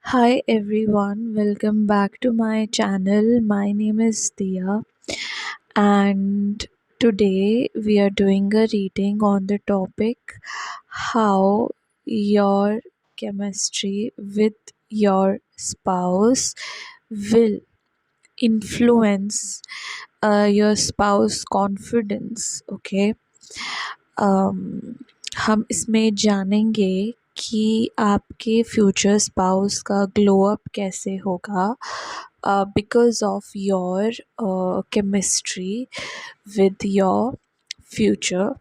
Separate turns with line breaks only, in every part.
Hi everyone, welcome back to my channel. My name is Dia, and today we are doing a reading on the topic how your chemistry with your spouse will influence your spouse confidence. Okay, um, हम इसमें जानेंगे कि आपके future spouse का glow up कैसे होगा because of your chemistry with your future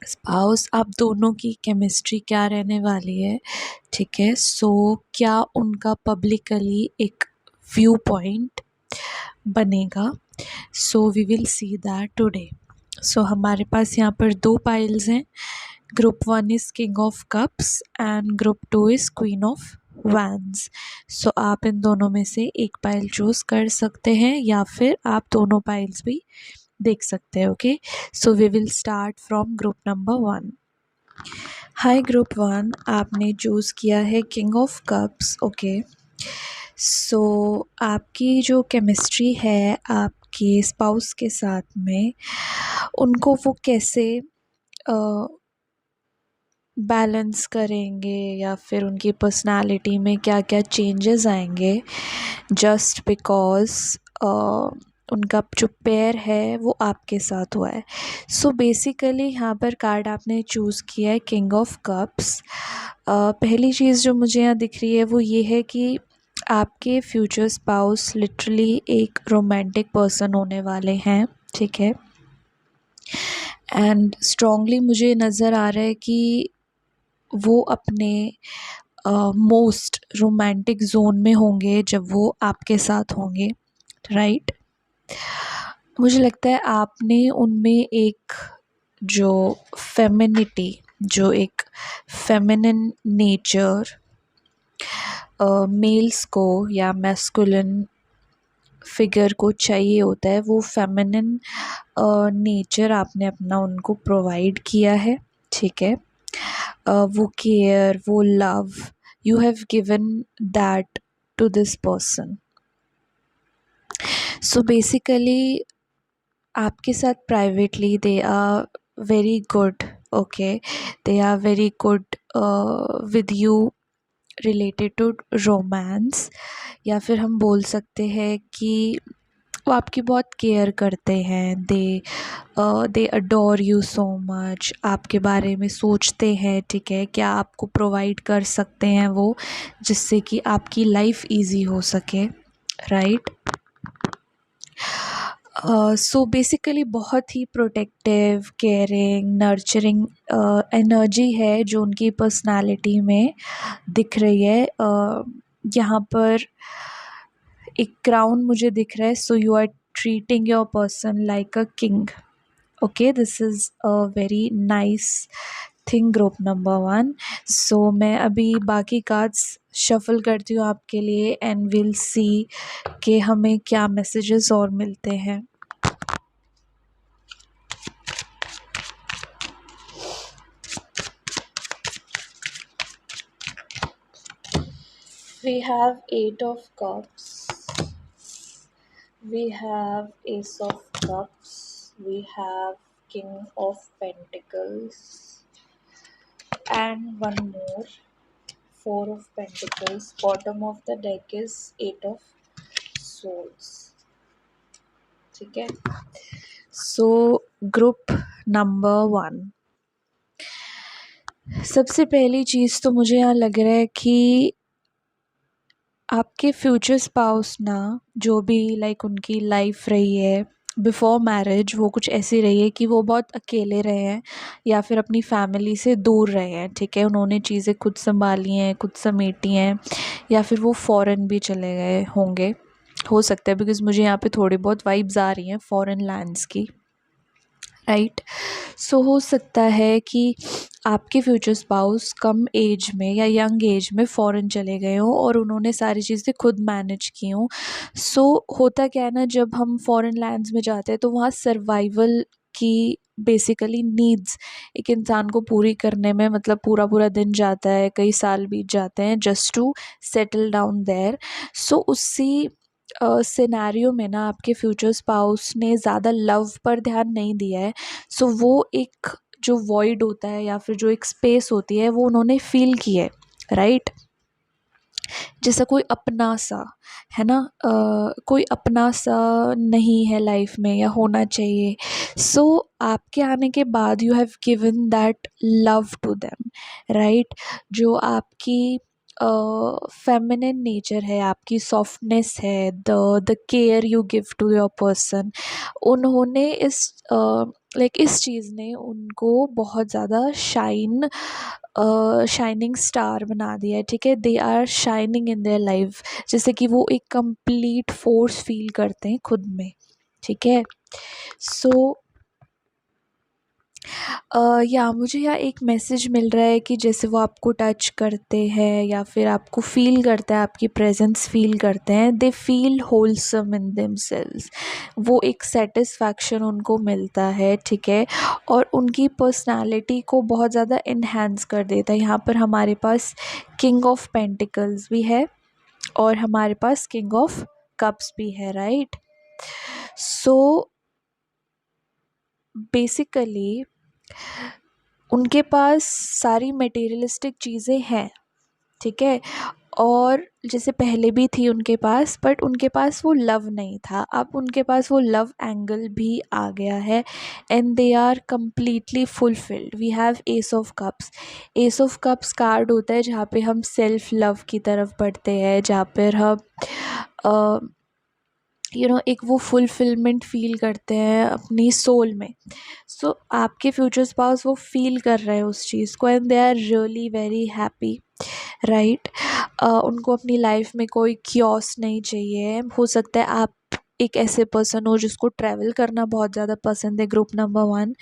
spouse. आप दोनों की केमिस्ट्री क्या रहने वाली है, ठीक है। सो क्या उनका पब्लिकली एक व्यू पॉइंट बनेगा। So we will see that today. सो हमारे पास यहाँ पर दो पाइल्स हैं। Group 1 is king of cups and group 2 is queen of wands. So आप इन दोनों में से एक पाइल चूज़ कर सकते हैं या फिर आप दोनों पाइल्स भी देख सकते हैं। Okay, so we will start from group number 1। Hi group 1, आपने चूज़ किया है king of cups. Okay, so आपकी जो केमिस्ट्री है आपके स्पाउस के साथ में, उनको वो कैसे बैलेंस करेंगे या फिर उनकी पर्सनालिटी में क्या क्या चेंजेस आएंगे जस्ट बिकॉज उनका जो पेयर है वो आपके साथ हुआ है। सो बेसिकली यहाँ पर कार्ड आपने चूज़ किया है किंग ऑफ कप्स। पहली चीज़ जो मुझे यहाँ दिख रही है वो ये है कि आपके फ्यूचर स्पाउस लिटरली एक रोमांटिक पर्सन होने वाले हैं, ठीक है। एंड स्ट्रॉन्गली मुझे नज़र आ रहा है कि वो अपने मोस्ट रोमांटिक जोन में होंगे जब वो आपके साथ होंगे, राइट। मुझे लगता है आपने उनमें एक जो फेमिनिटी, जो एक फेमिनिन नेचर मेल्स को या मैस्कुलिन फिगर को चाहिए होता है, वो फेमिनिन नेचर आपने अपना उनको प्रोवाइड किया है, ठीक है। वो केयर, वो love you have given that to this person. So basically आपके साथ privately they are very good. Okay, they are very good with you related to romance, या फिर हम बोल सकते हैं कि वो आपकी बहुत केयर करते हैं। दे अडोर यू सो मच, आपके बारे में सोचते हैं, ठीक है, क्या आपको प्रोवाइड कर सकते हैं वो, जिससे कि आपकी लाइफ इजी हो सके, राइट। सो बेसिकली बहुत ही प्रोटेक्टिव, केयरिंग, नर्चरिंग एनर्जी है जो उनकी पर्सनालिटी में दिख रही है। यहाँ पर एक क्राउन मुझे दिख रहा है। So you are treating your person like a king. Okay, this is a very nice thing group number 1। सो मैं अभी बाकी कार्ड्स शफल करती हूँ आपके लिए एंड विल सी कि हमें क्या मैसेजेस और मिलते हैं। We have 8 of cups, we have ace of cups, we have king of pentacles, and one more, 4 of pentacles. Bottom of the deck is 8 of swords, ठीक है। सो ग्रुप नंबर 1, सबसे पहली चीज़ तो मुझे यहाँ लग रहा है कि आपके फ्यूचर स्पाउस ना, जो भी लाइक उनकी लाइफ रही है बिफोर मैरिज, वो कुछ ऐसी रही है कि वो बहुत अकेले रहे हैं या फिर अपनी फैमिली से दूर रहे हैं, ठीक है। उन्होंने चीज़ें खुद संभाली हैं, खुद समेटी हैं, या फिर वो फ़ॉरेन भी चले गए होंगे, हो सकता है, बिकॉज़ मुझे यहाँ पे थोड़ी बहुत वाइब्स आ रही हैं फ़ॉरेन लैंड्स की, राइट। सो हो सकता है कि आपके फ्यूचर स्पाउस कम एज में या यंग एज में फ़ॉरेन चले गए हों और उन्होंने सारी चीज़ें खुद मैनेज की हों। सो होता क्या है ना, जब हम फ़ॉरेन लैंड्स में जाते हैं तो वहाँ सर्वाइवल आपकी बेसिकली नीड्स एक इंसान को पूरी करने में मतलब पूरा पूरा दिन जाता है, कई साल बीत जाते हैं just to settle down there. So उसी सिनेरियो में ना आपके फ्यूचर स्पाउस ने ज़्यादा लव पर ध्यान नहीं दिया है। सो वो एक जो वॉइड होता है या फिर जो एक स्पेस होती है वो उन्होंने फील की है, राइट। जैसा कोई अपना सा है ना, कोई अपना सा नहीं है लाइफ में या होना चाहिए। सो आपके आने के बाद you have given that love to them, right. जो आपकी फेमिनिन नेचर है, आपकी सॉफ्टनेस है, the care you give to your person, उन्होंने इस चीज़ ने उनको बहुत ज़्यादा शाइनिंग स्टार बना दिया है, ठीक है। They are shining in their life, जैसे कि वो एक कंप्लीट फोर्स फील करते हैं खुद में, ठीक है। सो या मुझे यहाँ एक मैसेज मिल रहा है कि जैसे वो आपको टच करते हैं या फिर आपको फील करते हैं, आपकी प्रेजेंस फील करते हैं, they feel wholesome in themselves. वो एक सेटिस्फैक्शन उनको मिलता है, ठीक है, और उनकी पर्सनालिटी को बहुत ज़्यादा इन्हेंस कर देता है। यहाँ पर हमारे पास किंग ऑफ पेंटिकल्स भी है और हमारे पास किंग ऑफ कप्स भी है, राइट। सो बेसिकली उनके पास सारी मटेरियलिस्टिक चीज़ें हैं, ठीक है, और जैसे पहले भी थी उनके पास, बट उनके पास वो लव नहीं था। अब उनके पास वो लव एंगल भी आ गया है and they are completely fulfilled. We have ace of cups. Ace of cups card होता है जहाँ पे हम सेल्फ लव की तरफ बढ़ते हैं, जहाँ पर हम एक वो फुलफिलमेंट फ़ील करते हैं अपनी सोल में। सो आपके फ्यूचर स्पाउस वो फ़ील कर रहे हैं उस चीज़ को and they are really very happy, right. उनको अपनी लाइफ में कोई क्योस नहीं चाहिए। हो सकता है आप एक ऐसे पर्सन हो जिसको ट्रैवल करना बहुत ज़्यादा पसंद है, ग्रुप नंबर 1।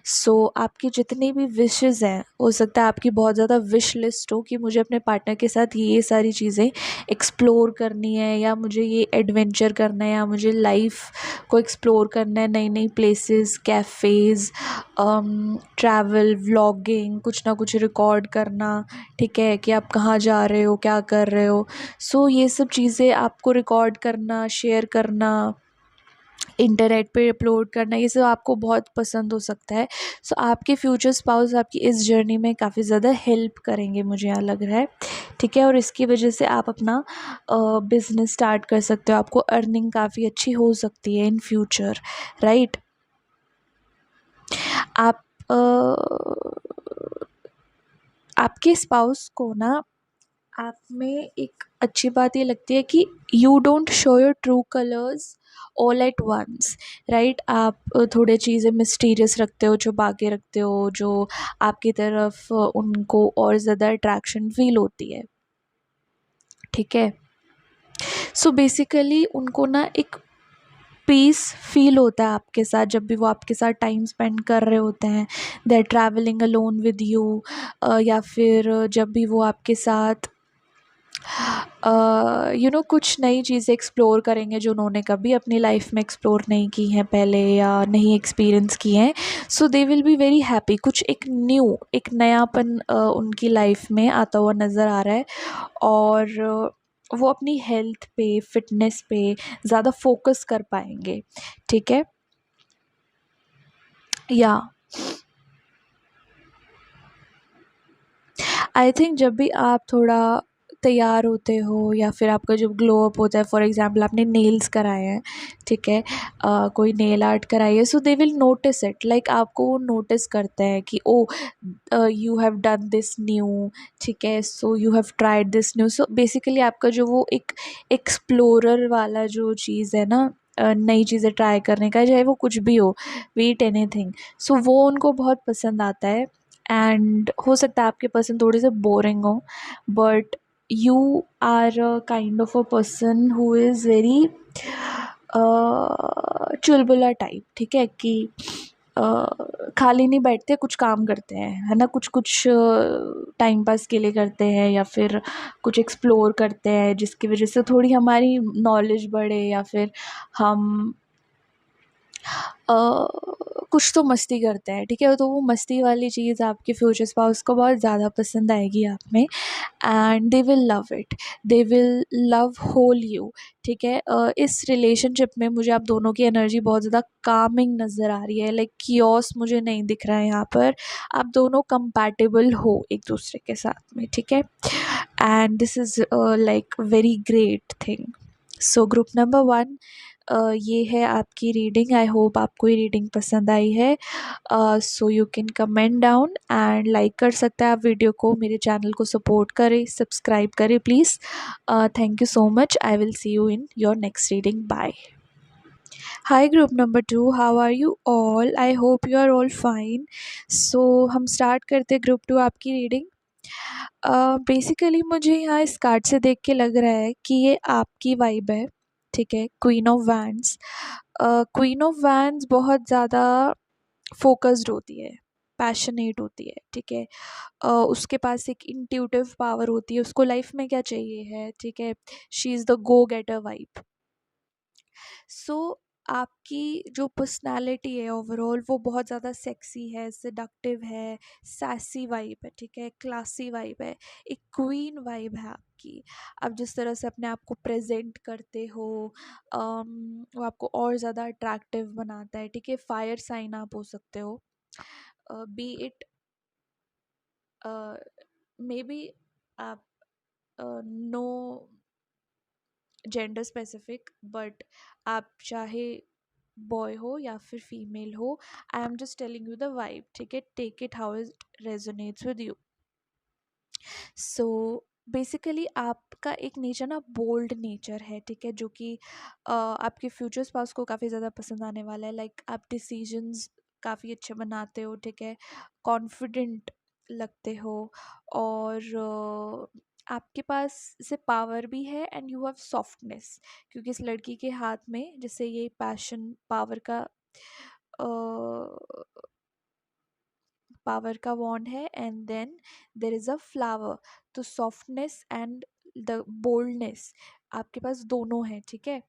सो आपकी जितनी भी विशेज़ हैं, हो सकता है आपकी बहुत ज़्यादा विश लिस्ट हो कि मुझे अपने पार्टनर के साथ ये सारी चीज़ें एक्सप्लोर करनी है, या मुझे ये एडवेंचर करना है, या मुझे लाइफ को एक्सप्लोर करना है, नई नई प्लेसेस, कैफ़ेज़, ट्रैवल, व्लॉगिंग, कुछ ना कुछ रिकॉर्ड करना, ठीक है, कि आप कहाँ जा रहे हो, क्या कर रहे हो। सो ये सब चीज़ें आपको रिकॉर्ड करना, शेयर करना, इंटरनेट पे अपलोड करना, ये सब आपको बहुत पसंद हो सकता है। सो आपके फ्यूचर स्पाउस आपकी इस जर्नी में काफ़ी ज़्यादा हेल्प करेंगे, मुझे यहाँ लग रहा है, ठीक है। और इसकी वजह से आप अपना बिज़नेस स्टार्ट कर सकते हो, आपको अर्निंग काफ़ी अच्छी हो सकती है इन फ्यूचर, राइट। आप आपके स्पाउस को ना आप में एक अच्छी बात ये लगती है कि you don't show your true colours all at once, right. आप थोड़े चीज़ें मिस्टीरियस रखते हो, छुपा के रखते हो, जो आपकी तरफ उनको और ज़्यादा अट्रैक्शन फील होती है, ठीक है। सो बेसिकली उनको ना एक पीस फील होता है आपके साथ, जब भी वो आपके साथ टाइम स्पेंड कर रहे होते हैं। They are travelling alone with you, या फिर जब भी वो आपके साथ कुछ नई चीज़ें एक्सप्लोर करेंगे जो उन्होंने कभी अपनी लाइफ में एक्सप्लोर नहीं की हैं पहले या नहीं एक्सपीरियंस की हैं। So they will be very happy. कुछ एक नयापन उनकी लाइफ में आता हुआ नज़र आ रहा है, और वो अपनी हेल्थ पे, फिटनेस पे ज़्यादा फोकस कर पाएंगे, ठीक है। या आई थिंक जब भी आप थोड़ा तैयार होते हो या फिर आपका जब ग्लो अप होता है, फॉर एग्जांपल आपने नेल्स कराए हैं, ठीक है, कोई नेल आर्ट कराई है, so they will notice it, like आपको वो नोटिस करते हैं कि oh you have done this new, ठीक है, so you have tried this new. So basically आपका जो वो एक एक्सप्लोरर वाला जो चीज़ है ना, नई चीज़ें ट्राई करने का, चाहे वो कुछ भी हो, बीट एनीथिंग, सो वो उनको बहुत पसंद आता है। एंड हो सकता है आपके पर्सन थोड़े से बोरिंग हो, but you are a kind of a person who is very चुलबुला टाइप, ठीक है, कि खाली नहीं बैठते, कुछ काम करते हैं, है ना, कुछ कुछ टाइम पास के लिए करते हैं या फिर कुछ एक्सप्लोर करते हैं, जिसकी वजह से थोड़ी हमारी नॉलेज बढ़े, या फिर हम कुछ तो मस्ती करते हैं, ठीक है, तो वो मस्ती वाली चीज़ आपके फ्यूचर स्पाउस को बहुत ज़्यादा पसंद आएगी आप में, and they will love it, they will love whole you, ठीक है। इस रिलेशनशिप में मुझे आप दोनों की एनर्जी बहुत ज़्यादा कामिंग नज़र आ रही है, लाइक कियोस मुझे नहीं दिख रहा है यहाँ पर। आप दोनों कंपैटिबल हो एक दूसरे के साथ में, ठीक है, and this is like very great thing. So group number 1, ये है आपकी रीडिंग। आई होप आपको ये रीडिंग पसंद आई है। So you can comment down and like कर सकते हैं आप वीडियो को, मेरे चैनल को सपोर्ट करें, सब्सक्राइब करें please. Thank you so much. I will see you in your next reading. Bye. Hi group number 2, how are you all? I hope you are all fine. So हम start करते group 2 आपकी reading. Basically मुझे यहाँ इस card से देख के लग रहा है कि ये आपकी वाइब है, ठीक है। Queen of wands, queen of wands बहुत ज़्यादा फोकस्ड होती है, पैशनेट होती है, ठीक है। उसके पास एक इंट्यूटिव पावर होती है, उसको लाइफ में क्या चाहिए है, ठीक है। She is the go getter vibe. So आपकी जो पर्सनालिटी है ओवरऑल वो बहुत ज़्यादा सेक्सी है, सेडक्टिव है, सैसी वाइब है, ठीक है, क्लासी वाइब है, एक क्वीन वाइब है आपकी। आप जिस तरह से अपने आप को प्रेजेंट करते हो, वो आपको और ज़्यादा अट्रैक्टिव बनाता है, ठीक है। फायर साइन आप हो सकते हो, बी इट मे बी आप नो जेंडर स्पेसिफिक, बट आप चाहे बॉय हो या फिर फीमेल हो, I am just telling you the vibe, ठीक है। Take it how it resonates with you. So basically आपका एक नेचर ना बोल्ड नेचर है, ठीक है, जो कि आपके फ्यूचर स्पाउस को काफ़ी ज़्यादा पसंद आने वाला है। लाइक आप डिसीजंस काफ़ी अच्छे बनाते हो, ठीक है, कॉन्फिडेंट लगते हो, और आपके पास से पावर भी है एंड यू हैव सॉफ्टनेस, क्योंकि इस लड़की के हाथ में जैसे ये पैशन पावर का वॉन्ड है, and then there is a flower. तो सॉफ्टनेस एंड द बोल्डनेस आपके पास दोनों है, ठीक है।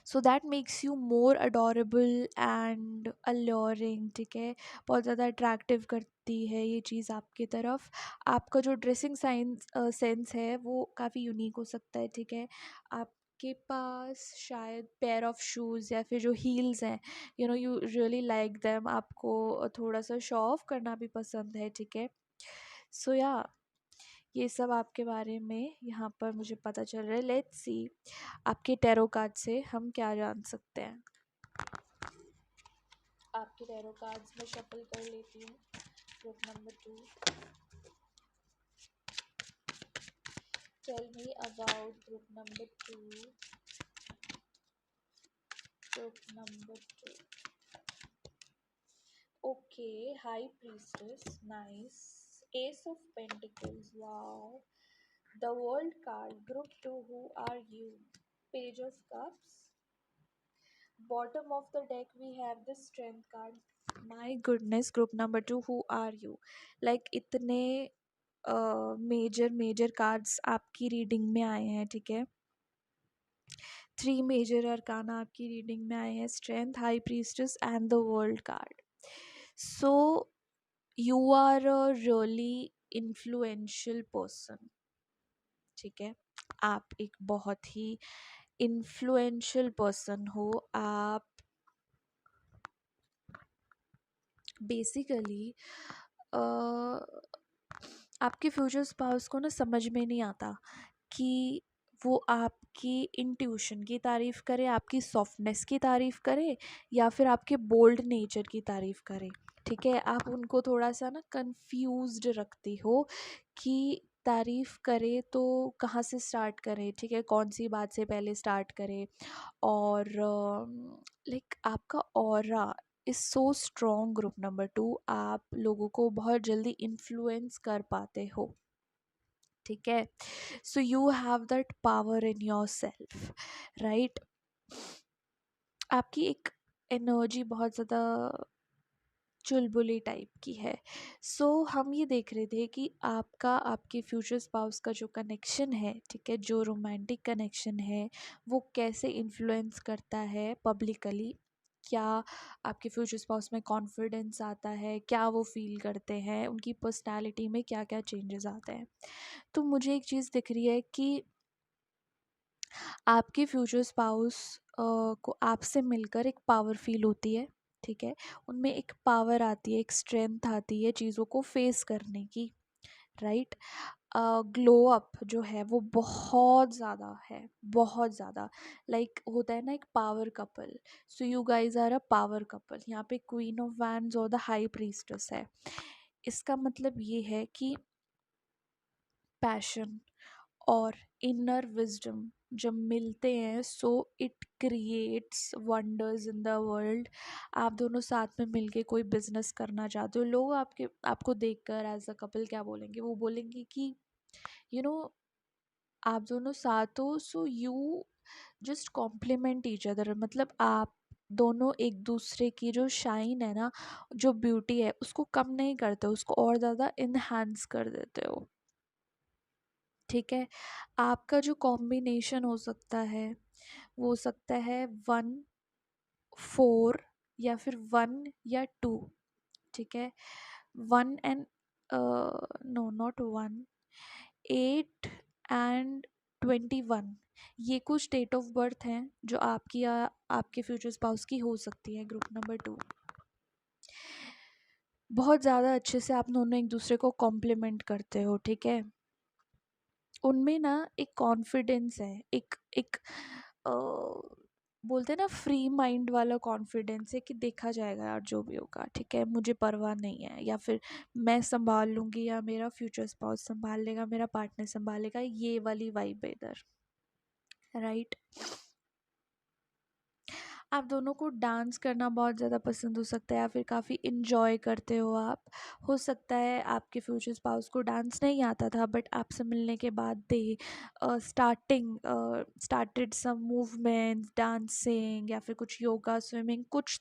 So that makes you more adorable and alluring, ठीक है, बहुत ज़्यादा अट्रैक्टिव करती है ये चीज़ आपकी तरफ। आपका जो ड्रेसिंग सेंस है वो काफ़ी यूनिक हो सकता है, ठीक है। आपके पास शायद पेयर ऑफ शूज़ या फिर जो हील्स हैं, यू रियली लाइक देम, आपको थोड़ा सा शो ऑफ करना भी पसंद है, ठीक है। सो या ये सब आपके बारे में यहाँ पर मुझे पता चल रहा है। लेट्स सी आपके टैरो कार्ड से हम क्या जान सकते हैं। आपके टैरो कार्ड्स में शफल कर लेती हूँ। Group number 2, tell me about group number 2। Group number 2, okay, high priestess, nice, ace of pentacles, wow, the world card. Group 2, who are you? Page of cups, bottom of the deck we have the strength card. My goodness, group number 2, who are you? Like इतने major cards आपकी reading में आए हैं, ठीक है। 3 major arcana आपकी reading में आए हैं, strength, high priestess and the world card. So you are a really influential person, ठीक है। आप एक बहुत ही इन्फ्लुएंशियल पर्सन हो। आप बेसिकली आपके फ्यूचर स्पाउस को ना समझ में नहीं आता कि वो आपकी इंट्यूशन की तारीफ़ करे, आपकी सॉफ्टनेस की तारीफ़ करे, या फिर आपके बोल्ड नेचर की तारीफ़ करे, ठीक है। आप उनको थोड़ा सा ना कंफ्यूज्ड रखती हो कि तारीफ़ करे तो कहाँ से स्टार्ट करें, ठीक है, कौन सी बात से पहले स्टार्ट करें। और लाइक आपका aura is so strong. Group number 2, आप लोगों को बहुत जल्दी इन्फ्लुएंस कर पाते हो, ठीक है। So you have that power in your self, right. आपकी एक एनर्जी बहुत ज़्यादा चुलबुली टाइप की है। सो हम ये देख रहे थे कि आपका आपके फ्यूचर स्पाउस का जो कनेक्शन है, ठीक है, जो रोमांटिक कनेक्शन है वो कैसे इन्फ्लुएंस करता है पब्लिकली क्या आपके फ्यूचर स्पाउस में कॉन्फिडेंस आता है, क्या वो फील करते हैं, उनकी पर्सनालिटी में क्या क्या चेंजेस आते हैं। तो मुझे एक चीज़ दिख रही है कि आपके फ्यूचर स्पाउस को आपसे मिलकर एक पावर फील होती है, ठीक है। उनमें एक पावर आती है, एक स्ट्रेंथ आती है चीज़ों को फेस करने की, राइट। ग्लो अप जो है वो बहुत ज़्यादा है, बहुत ज़्यादा। लाइक होता है ना एक power couple, so you guys are a power couple. यहाँ पे क्वीन ऑफ वैंड्स और द हाई प्रीस्टेस है। इसका मतलब ये है कि पैशन और इनर विजडम जब मिलते हैं, so it creates wonders in the world. आप दोनों साथ में मिलके कोई बिजनेस करना चाहते हो, लोग आपको देखकर एज अ कपल क्या बोलेंगे, वो बोलेंगे कि यू नो आप दोनों साथ हो, so you just complement each other. मतलब आप दोनों एक दूसरे की जो शाइन है ना, जो ब्यूटी है, उसको कम नहीं करते, उसको और ज़्यादा इन्हांस कर देते हो, ठीक है। आपका जो कॉम्बिनेशन हो सकता है वो हो सकता है 1 4 या फिर 1 या 2, ठीक है। 1 एंड नो नॉट 1 8 एंड 21, ये कुछ डेट ऑफ बर्थ हैं जो आपकी या आपके फ्यूचर स्पाउस की हो सकती है। ग्रुप नंबर 2, बहुत ज़्यादा अच्छे से आप दोनों एक दूसरे को कॉम्प्लीमेंट करते हो, ठीक है। उनमें ना एक कॉन्फिडेंस है, एक एक अ, बोलते हैं ना फ्री माइंड वाला कॉन्फिडेंस है कि देखा जाएगा यार जो भी होगा, ठीक है, मुझे परवाह नहीं है, या फिर मैं संभाल लूँगी, या मेरा फ्यूचर स्पाउस संभाल लेगा, मेरा पार्टनर संभालेगा, ये वाली वाइब है इधर, राइट। आप दोनों को डांस करना बहुत ज़्यादा पसंद हो सकता है, या फिर काफ़ी इन्जॉय करते हो आप। हो सकता है आपके फ्यूचर स्पाउस को डांस नहीं आता था, बट आपसे मिलने के बाद they started some movements, dancing, या फिर कुछ योगा, स्विमिंग, कुछ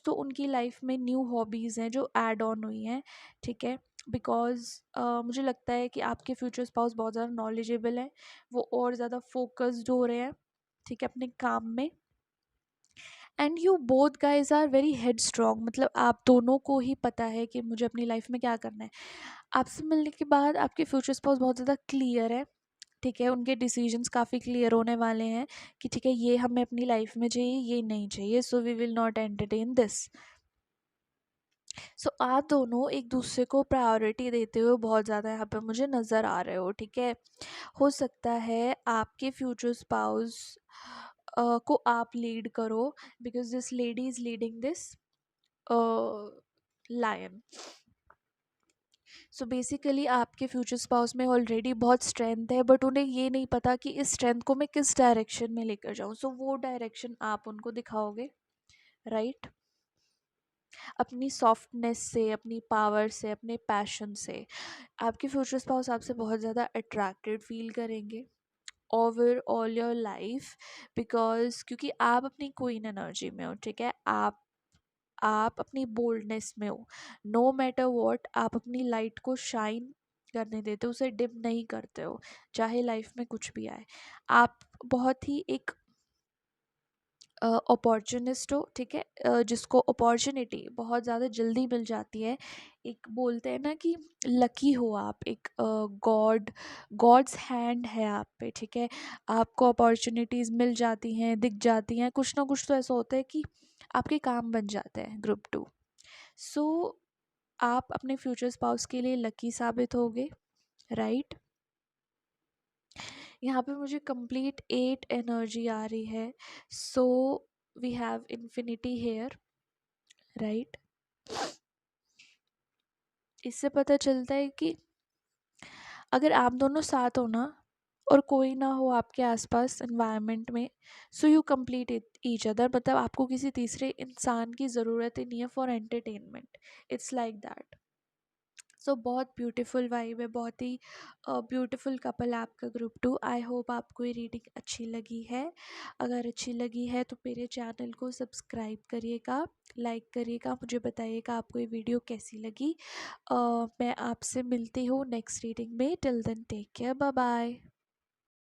तो उनकी लाइफ में न्यू हॉबीज़ हैं जो ऐड ऑन हुई हैं, ठीक है। बिकॉज मुझे लगता है कि आपके फ्यूचर स्पाउस बहुत ज़्यादा नॉलेजेबल हैं, वो और ज़्यादा फोकस्ड हो रहे हैं, ठीक है, अपने काम में। And you both guys are very headstrong, मतलब आप दोनों को ही पता है कि मुझे अपनी लाइफ में क्या करना है। आपसे मिलने के बाद आपके फ्यूचर स्पाउस बहुत ज़्यादा क्लियर है, ठीक है। उनके डिसीजंस काफ़ी क्लियर होने वाले हैं कि ठीक है, ये हमें अपनी लाइफ में चाहिए, ये नहीं चाहिए, so we will not entertain this. So आप दोनों एक दूसरे को प्रायोरिटी देते हुए बहुत ज़्यादा यहाँ पे मुझे नज़र आ रहे हो, ठीक है। हो सकता है आपके फ्यूचर स्पाउस को आप लीड करो, because this lady is leading this lion. So basically आपके फ्यूचर स्पाउस में ऑलरेडी बहुत स्ट्रेंथ है, बट उन्हें ये नहीं पता कि इस स्ट्रेंथ को मैं किस डायरेक्शन में लेकर जाऊँ, सो वो डायरेक्शन आप उनको दिखाओगे, राइट। अपनी सॉफ्टनेस से, अपनी पावर से, अपने पैशन से आपके फ्यूचर स्पाउस आपसे बहुत ज़्यादा अट्रैक्टेड फील करेंगे over all your life, because क्योंकि आप अपनी क्वीन एनर्जी में हो, ठीक है। आप अपनी बोल्डनेस में हो, नो मैटर व्हाट आप अपनी लाइट को शाइन करने देते हो, उसे डिम नहीं करते हो, चाहे लाइफ में कुछ भी आए। आप बहुत ही एक अपॉर्चुनिस्ट हो, ठीक है, जिसको अपॉर्चुनिटी बहुत ज़्यादा जल्दी मिल जाती है। एक बोलते हैं ना कि लकी हो आप, एक गॉड्स हैंड है आप पे, ठीक है। आपको अपॉर्चुनिटीज़ मिल जाती हैं, दिख जाती हैं, कुछ ना कुछ तो ऐसा होता है कि आपके काम बन जाते हैं। ग्रुप 2, सो आप अपने फ्यूचर स्पाउस के लिए लकी साबित होगे, राइट। यहाँ पे मुझे कंप्लीट 8 एनर्जी आ रही है, so we have infinity here, right. इससे पता चलता है कि अगर आप दोनों साथ हो ना, और कोई ना हो आपके आसपास एनवायरनमेंट में, so you complete each other, मतलब आपको किसी तीसरे इंसान की ज़रूरत ही नहीं है for entertainment, it's like that. So बहुत ब्यूटीफुल वाइब है, बहुत ही ब्यूटीफुल कपल है आपका ग्रुप 2। आई होप आपको ये रीडिंग अच्छी लगी है। अगर अच्छी लगी है तो मेरे चैनल को सब्सक्राइब करिएगा, लाइक करिएगा, मुझे बताइएगा आपको ये वीडियो कैसी लगी। मैं आपसे मिलती हूँ नेक्स्ट रीडिंग में। Till then take care, bye bye.